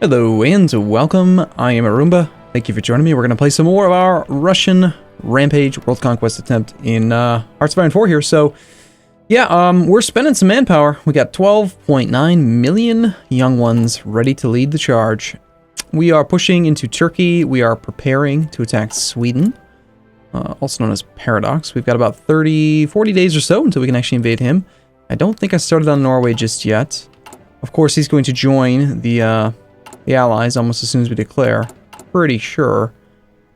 Hello and welcome, I am Arumba. Thank you for joining me. We're going to play some more of our Russian Rampage World Conquest attempt in Hearts of Iron 4 here. So, yeah, we're spending some manpower. We got 12.9 million young ones ready to lead the charge. We are pushing into Turkey. We are preparing to attack Sweden, also known as Paradox. We've got about 40 days or so until we can actually invade him. I don't think I started on Norway just yet. Of course, he's going to join the Allies almost as soon as we declare. Pretty sure.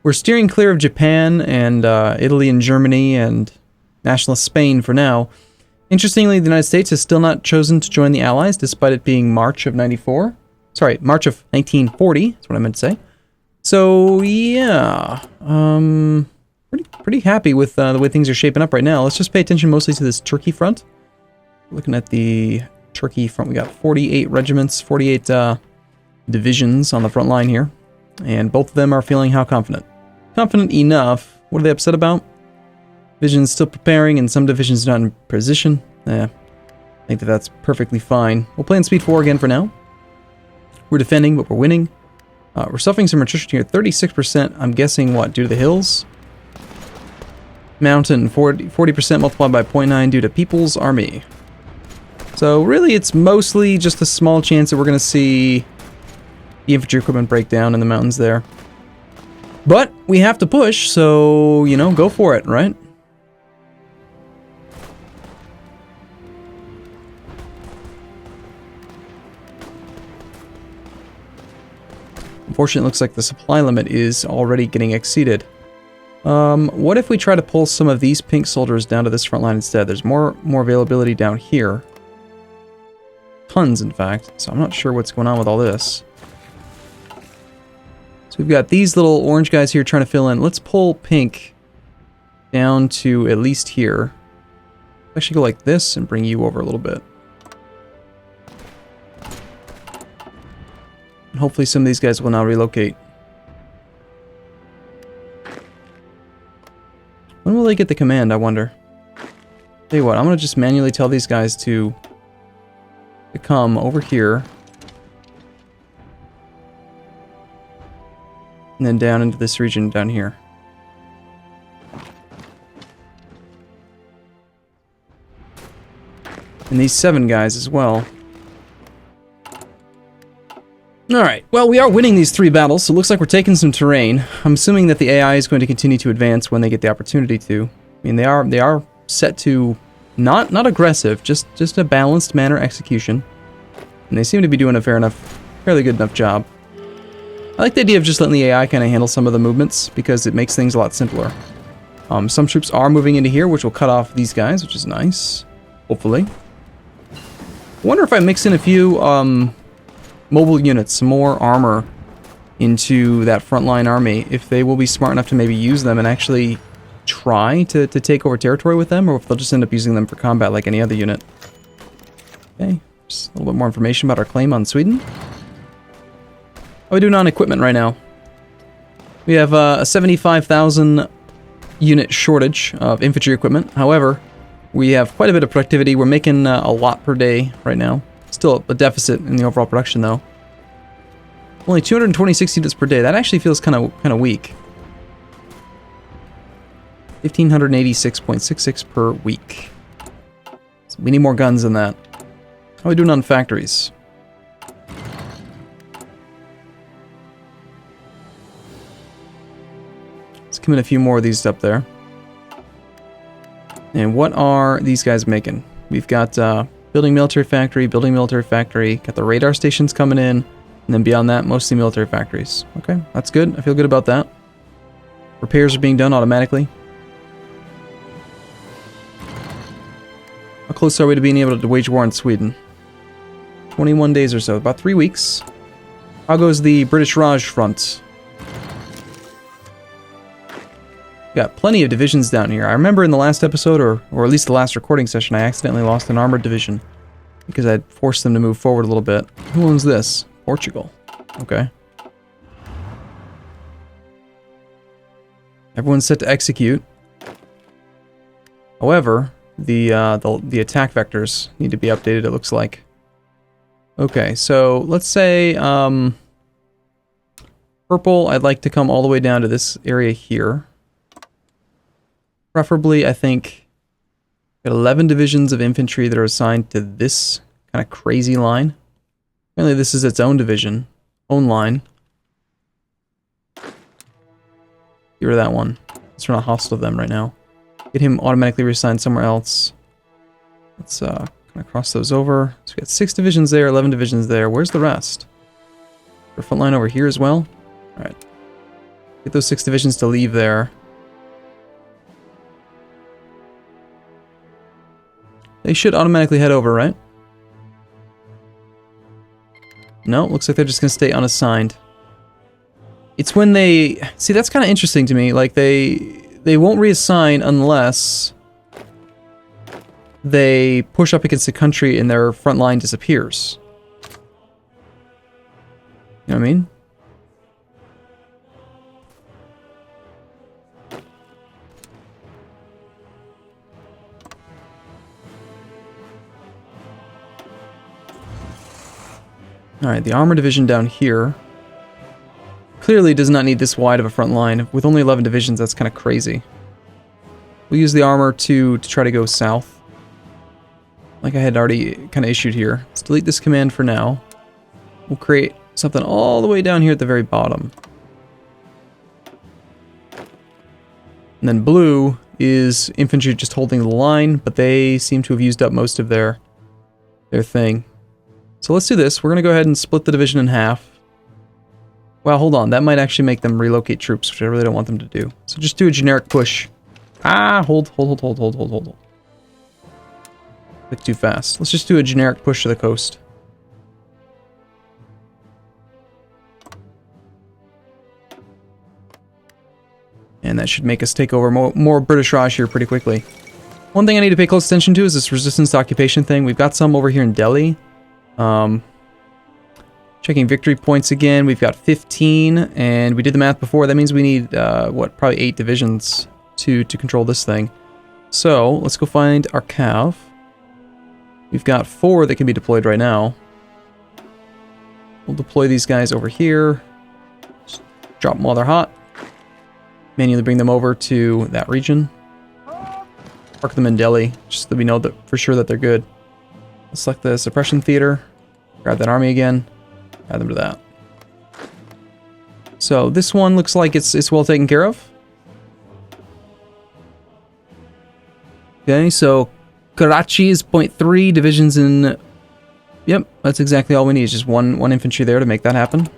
We're steering clear of Japan and Italy and Germany and nationalist Spain for now. Interestingly, the United States has still not chosen to join the Allies, despite it being March of 94. Sorry, March of 1940, that's what I meant to say. So, yeah. Pretty happy with the way things are shaping up right now. Let's just pay attention mostly to this Turkey front. Looking at the Turkey front, we got 48 regiments, 48 divisions on the front line here. And both of them are feeling how confident? Confident enough. What are they upset about? Divisions still preparing and some divisions not in position. I think that's perfectly fine. We'll play in Speed 4 again for now. We're defending, but we're winning. We're suffering some attrition here. 36%, I'm guessing, what, due to the hills? Mountain, 40% multiplied by 0.9 due to People's Army. So really, it's mostly just a small chance that we're going to see the infantry equipment break down in the mountains there. But we have to push, so, you know, go for it, right? Unfortunately, it looks like the supply limit is already getting exceeded. What if we try to pull some of these pink soldiers down to this front line instead? There's more availability down here. Tons, in fact. So I'm not sure what's going on with all this. So we've got these little orange guys here trying to fill in. Let's pull pink down to at least here. Actually go like this and bring you over a little bit. And hopefully some of these guys will now relocate. When will they get the command, I wonder? Tell you what, I'm going to just manually tell these guys to come over here. And then down into this region down here. And these 7 guys as well. Alright, well, we are winning these 3 battles, so it looks like we're taking some terrain. I'm assuming that the AI is going to continue to advance when they get the opportunity to. I mean, they are set to not aggressive, just a balanced manner execution. And they seem to be doing a fairly good enough job. I like the idea of just letting the AI kind of handle some of the movements, because it makes things a lot simpler. Some troops are moving into here, which will cut off these guys, which is nice. Hopefully. I wonder if I mix in a few mobile units, some more armor into that frontline army, if they will be smart enough to maybe use them and actually try to take over territory with them, or if they'll just end up using them for combat like any other unit. Okay, just a little bit more information about our claim on Sweden. How are we doing on equipment right now? We have a 75,000 unit shortage of infantry equipment. However, we have quite a bit of productivity. We're making a lot per day right now. Still a deficit in the overall production, though. Only 226 units per day. That actually feels kind of weak. 1,586.66 per week. So we need more guns than that. How are we doing on factories? Let's commit a few more of these up there. And what are these guys making? We've got building military factory, got the radar stations coming in, and then beyond that, mostly military factories. Okay, that's good. I feel good about that. Repairs are being done automatically. How close are we to being able to wage war on Sweden? 21 days or so, about 3 weeks. How goes the British Raj front? Got plenty of divisions down here. I remember in the last episode, or at least the last recording session, I accidentally lost an armored division because I'd forced them to move forward a little bit. Who owns this? Portugal. Okay. Everyone's set to execute. However, the attack vectors need to be updated, it looks like. Okay, so let's say Purple, I'd like to come all the way down to this area here. Preferably, I think, got 11 divisions of infantry that are assigned to this kind of crazy line. Apparently this is its own division, own line. Get rid of that one. It's not hostile to them right now. Get him automatically reassigned somewhere else. Let's kind of cross those over. So we got 6 divisions there, 11 divisions there. Where's the rest? Their front line over here as well? Alright. Get those 6 divisions to leave there. They should automatically head over, right? No, looks like they're just going to stay unassigned. It's when they... See, that's kind of interesting to me. Like, they won't reassign unless they push up against the country and their front line disappears. You know what I mean? Alright, the armor division down here clearly does not need this wide of a front line. With only 11 divisions, that's kind of crazy. We'll use the armor to try to go south, like I had already kind of issued here. Let's delete this command for now. We'll create something all the way down here at the very bottom. And then blue is infantry just holding the line, but they seem to have used up most of their thing. So let's do this. We're going to go ahead and split the division in half. Well, hold on. That might actually make them relocate troops, which I really don't want them to do. So just do a generic push. Ah, hold. Click too fast. Let's just do a generic push to the coast. And that should make us take over more British Raj here pretty quickly. One thing I need to pay close attention to is this resistance to occupation thing. We've got some over here in Delhi. Checking victory points again. We've got 15, and we did the math before. That means we need, what, probably 8 divisions to control this thing. So, let's go find our cav. We've got 4 that can be deployed right now. We'll deploy these guys over here. Just drop them while they're hot. Manually bring them over to that region. Park them in Delhi, just so that we know that for sure that they're good. Let's select the suppression theater. Grab that army again. Add them to that. So this one looks like it's well taken care of. Okay, so Karachi is 0.3 divisions in... Yep, that's exactly all we need. Is just one infantry there to make that happen.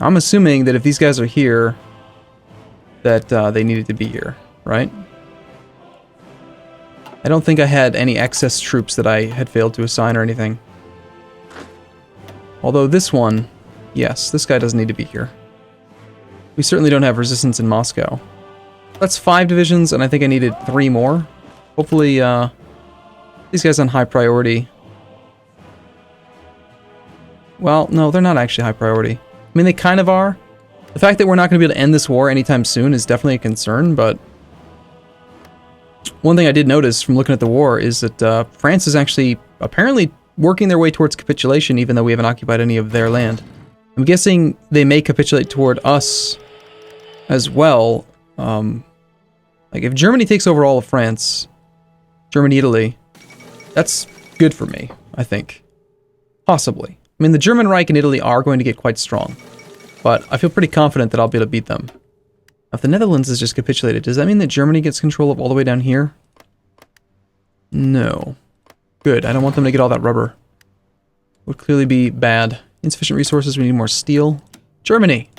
I'm assuming that if these guys are here, that they needed to be here, right? I don't think I had any excess troops that I had failed to assign or anything. Although this one, yes, this guy doesn't need to be here. We certainly don't have resistance in Moscow. That's 5 divisions, and I think I needed 3 more. Hopefully, these guys on high priority. Well, no, they're not actually high priority. I mean, they kind of are. The fact that we're not going to be able to end this war anytime soon is definitely a concern, but... One thing I did notice from looking at the war is that France is actually apparently working their way towards capitulation, even though we haven't occupied any of their land. I'm guessing they may capitulate toward us as well. Like, if Germany takes over all of France, Germany, Italy, that's good for me, I think. Possibly. I mean, the German Reich and Italy are going to get quite strong, but I feel pretty confident that I'll be able to beat them. If the Netherlands has just capitulated, does that mean that Germany gets control of all the way down here? No. Good, I don't want them to get all that rubber. Would clearly be bad. Insufficient resources, we need more steel. Germany!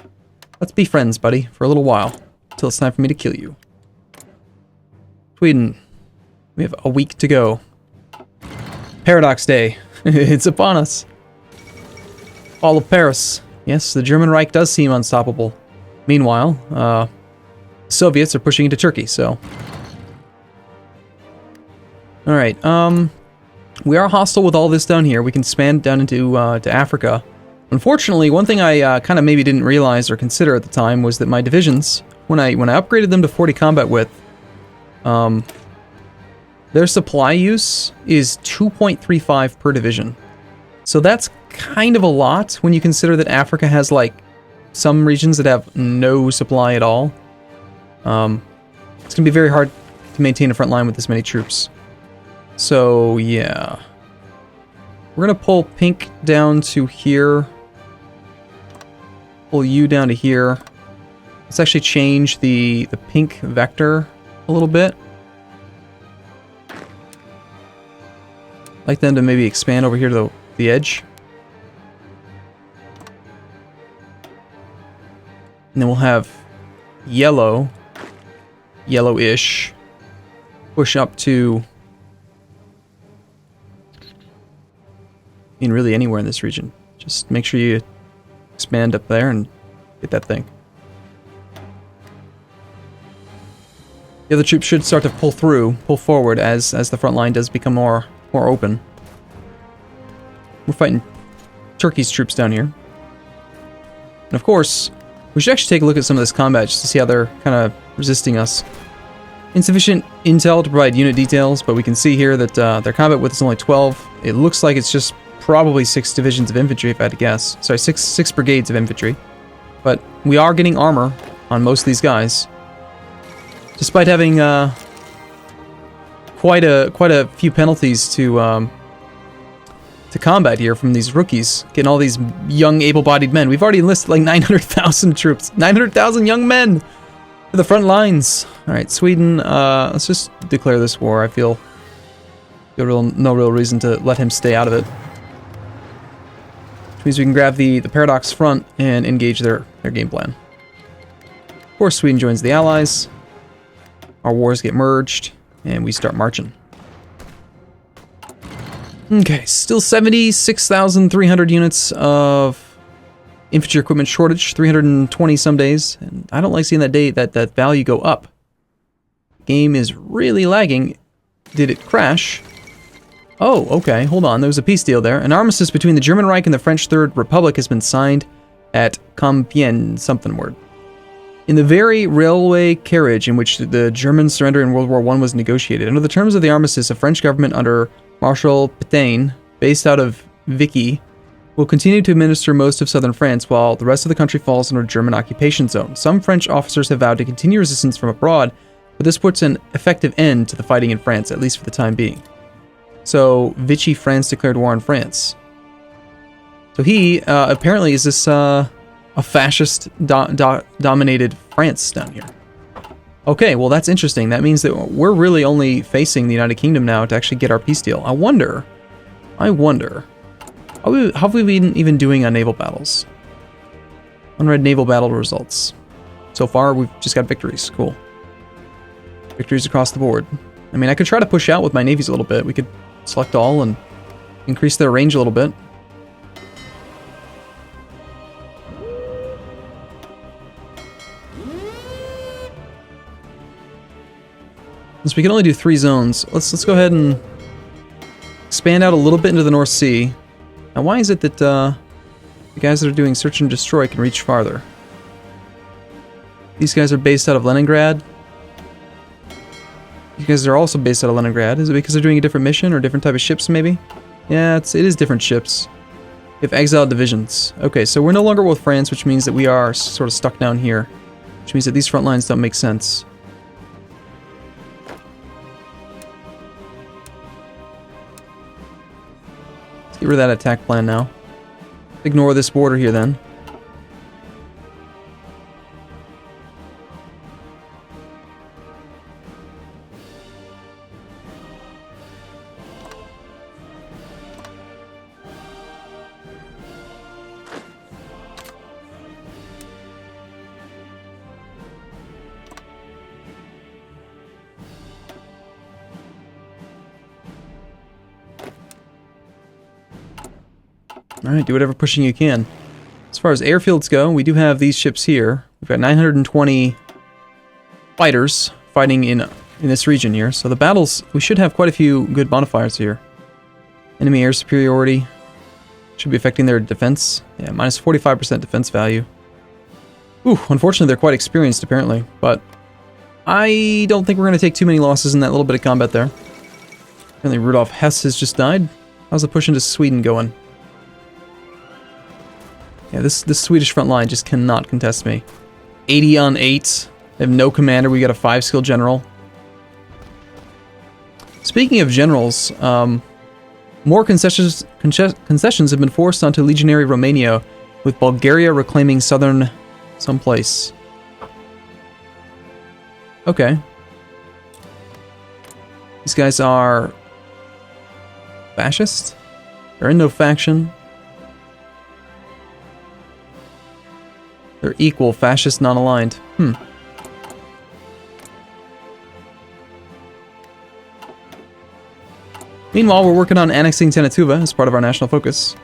Let's be friends, buddy, for a little while. Until it's time for me to kill you. Sweden. We have a week to go. Paradox Day. It's upon us. Fall of Paris. Yes, the German Reich does seem unstoppable. Meanwhile, Soviets are pushing into Turkey, so... Alright, we are hostile with all this down here. We can span down into to Africa. Unfortunately, one thing I kind of maybe didn't realize or consider at the time was that my divisions, when I upgraded them to 40 combat width, their supply use is 2.35 per division. So that's kind of a lot when you consider that Africa has, like, some regions that have no supply at all. It's going to be very hard to maintain a front line with this many troops. So, yeah. We're going to pull pink down to here. Pull you down to here. Let's actually change the pink vector a little bit. I'd like them to maybe expand over here to the edge. And then we'll have yellow, yellowish, push up to, I mean, really anywhere in this region. Just make sure you expand up there and get that thing. The other troops should start to pull forward as the front line does become more open. We're fighting Turkey's troops down here. And of course, we should actually take a look at some of this combat just to see how they're kind of resisting us. Insufficient intel to provide unit details, but we can see here that their combat width is only 12. It looks like it's just probably 6 divisions of infantry, if I had to guess. Sorry, 6 brigades of infantry. But we are getting armor on most of these guys. Despite having quite a few penalties to combat here from these rookies, getting all these young, able-bodied men. We've already enlisted like 900,000 troops, 900,000 young men for the front lines. All right, Sweden. Let's just declare this war. I feel no real reason to let him stay out of it. Which means we can grab the Paradox front and engage their game plan. Of course, Sweden joins the Allies. Our wars get merged, and we start marching. Okay, still 76,300 units of infantry equipment shortage, 320 some days, and I don't like seeing that value go up. Game is really lagging. Did it crash? Oh, okay, hold on, there was a peace deal there. An armistice between the German Reich and the French Third Republic has been signed at Compiègne, something word. In the very railway carriage in which the German surrender in World War I was negotiated, under the terms of the armistice, a French government under Marshal Pétain, based out of Vichy, will continue to administer most of southern France, while the rest of the country falls under German occupation zone. Some French officers have vowed to continue resistance from abroad, but this puts an effective end to the fighting in France, at least for the time being. So, Vichy France declared war on France. So he, apparently, is this, a fascist-dominated France down here. Okay, well that's interesting. That means that we're really only facing the United Kingdom now to actually get our peace deal. I wonder, how have we been even doing on naval battles? Unread naval battle results. So far, we've just got victories. Cool. Victories across the board. I mean, I could try to push out with my navies a little bit. We could select all and increase their range a little bit. Since we can only do 3 zones, let's go ahead and expand out a little bit into the North Sea. Now, why is it that the guys that are doing search and destroy can reach farther? These guys are based out of Leningrad. You guys are also based out of Leningrad. Is it because they're doing a different mission or different type of ships, maybe? Yeah, it is different ships. We have exiled divisions. Okay, so we're no longer with France, which means that we are sort of stuck down here. Which means that these front lines don't make sense. Get rid of that attack plan now. Ignore this border here then. Alright, do whatever pushing you can. As far as airfields go, we do have these ships here. We've got 920 fighters fighting in this region here. So the battles, we should have quite a few good bonfires here. Enemy air superiority should be affecting their defense. Yeah, minus 45% defense value. Ooh, unfortunately they're quite experienced apparently, but I don't think we're going to take too many losses in that little bit of combat there. Apparently Rudolf Hess has just died. How's the push into Sweden going? Yeah, this Swedish front line just cannot contest me. 80 on 8. They have no commander. We got a 5-skill general. Speaking of generals, more concessions have been forced onto legionary Romania, with Bulgaria reclaiming southern someplace. Okay. These guys are fascist? They're in no faction. They're equal, fascist, non-aligned. Meanwhile, we're working on annexing Tenatuva as part of our national focus.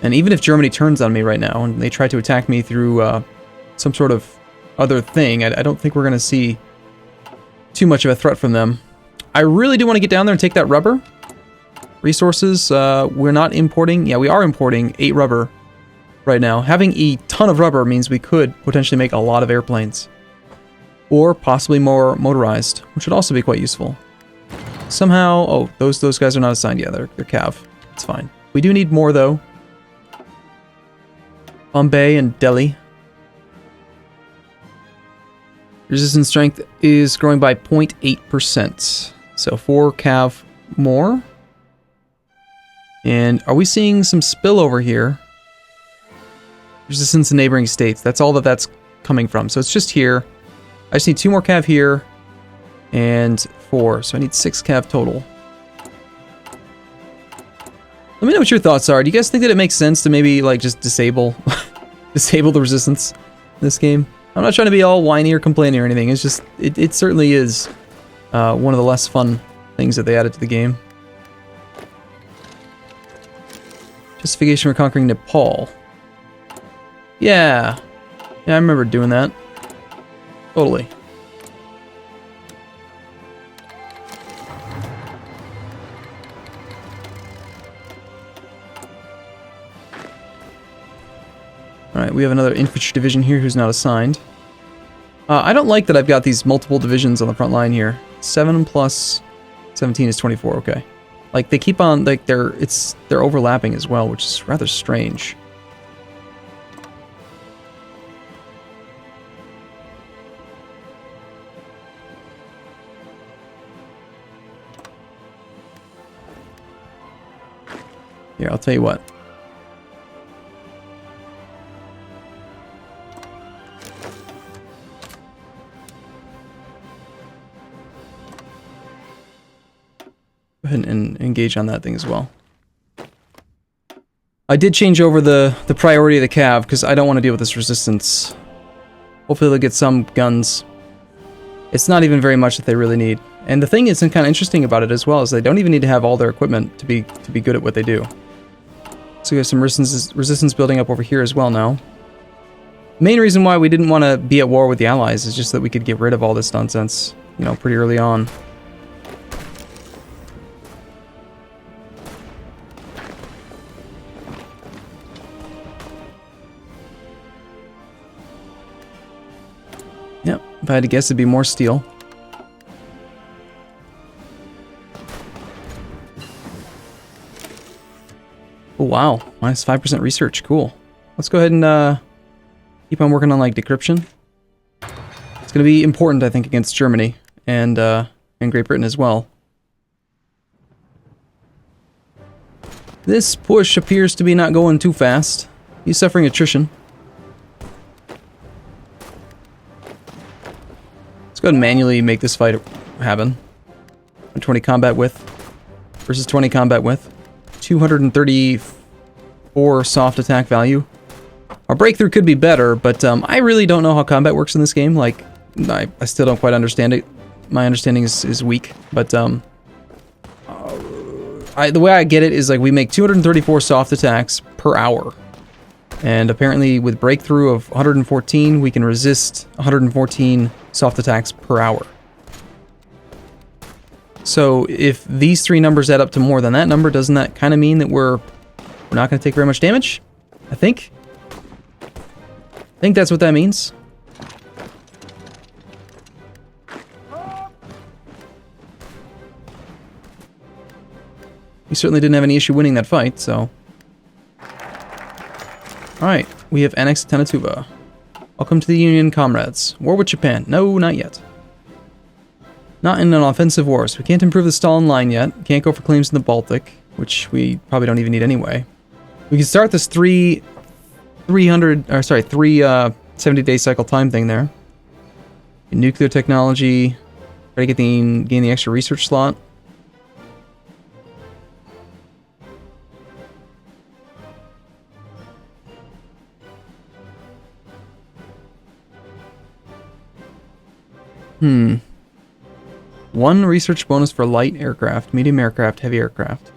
And even if Germany turns on me right now and they try to attack me through some sort of other thing, I don't think we're going to see too much of a threat from them. I really do want to get down there and take that rubber. Resources, we're not importing. Yeah, we are importing 8 rubber right now. Having a ton of rubber means we could potentially make a lot of airplanes. Or possibly more motorized, which would also be quite useful. Somehow, oh, those guys are not assigned yet. They're Cav. It's fine. We do need more, though. Bombay and Delhi. Resistance strength is growing by 0.8%. So 4 Cav more. And are we seeing some spillover here? Resistance in neighboring states. That's all that's coming from. So it's just here. I just need 2 more Cav here. And 4. So I need 6 Cav total. Let me know what your thoughts are. Do you guys think that it makes sense to maybe, like, just disable disable the resistance in this game? I'm not trying to be all whiny or complaining or anything. It's just, it certainly is one of the less fun things that they added to the game. Justification for conquering Nepal. Yeah. Yeah, I remember doing that. Totally. Alright, we have another infantry division here who's not assigned. I don't like that I've got these multiple divisions on the front line here. 7 plus 17 is 24, okay. Like, they keep on, like, they're overlapping as well, which is rather strange. Here, I'll tell you what. Go ahead and engage on that thing as well. I did change over the priority of the Cav because I don't want to deal with this resistance. Hopefully they'll get some guns. It's not even very much that they really need. And the thing that's kind of interesting about it as well is they don't even need to have all their equipment to be good at what they do. So we have some resistance building up over here as well now. The main reason why we didn't want to be at war with the Allies is just that we could get rid of all this nonsense, you know, pretty early on. Yep, if I had to guess, it'd be more steel. Oh, wow. Minus 5% research. Cool. Let's go ahead and keep on working on, like, decryption. It's going to be important, I think, against Germany and Great Britain as well. This push appears to be not going too fast. He's suffering attrition. Let's go ahead and manually make this fight happen. 20 combat width versus 20 combat width. 234 soft attack value. Our breakthrough could be better, but I really don't know how combat works in this game. Like, I still don't quite understand it. My understanding is weak, but the way I get it is, like, we make 234 soft attacks per hour. And apparently with breakthrough of 114, we can resist 114 soft attacks per hour. So if these 3 numbers add up to more than that number, doesn't that kind of mean that we're not going to take very much damage? I think that's what that means. We certainly didn't have any issue winning that fight, so... Alright, we have annexed Tanatuba. Welcome to the Union, comrades. War with Japan. No, not yet. Not in an offensive war, so we can't improve the Stalin line yet. Can't go for claims in the Baltic, which we probably don't even need anyway. We can start this 70-day cycle time thing there. Nuclear technology. Try to gain the extra research slot. One research bonus for light aircraft, medium aircraft, heavy aircraft.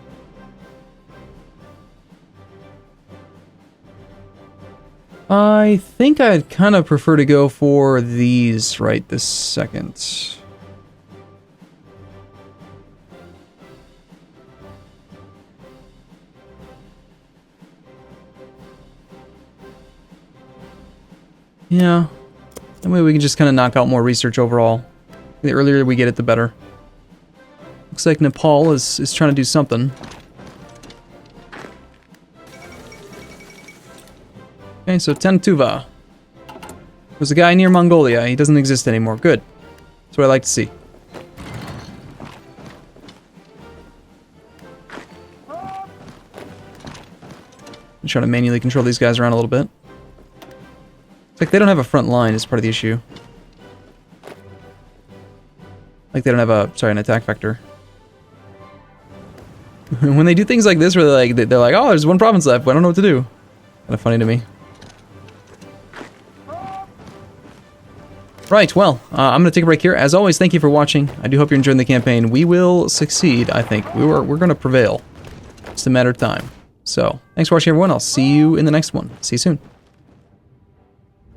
I think I'd kind of prefer to go for these right this second. Yeah. That way we can just kind of knock out more research overall. The earlier we get it, the better. Looks like Nepal is trying to do something. Okay, so Tanatuva. There's a guy near Mongolia. He doesn't exist anymore. Good. That's what I like to see. I'm trying to manually control these guys around a little bit. It's like they don't have a front line is part of the issue. Like they don't have an attack vector. When they do things like this where they're like, oh, there's one province left, but I don't know what to do. Kind of funny to me. Right, well, I'm going to take a break here. As always, thank you for watching. I do hope you're enjoying the campaign. We will succeed, I think. We're going to prevail. It's a matter of time. So, thanks for watching, everyone. I'll see you in the next one. See you soon.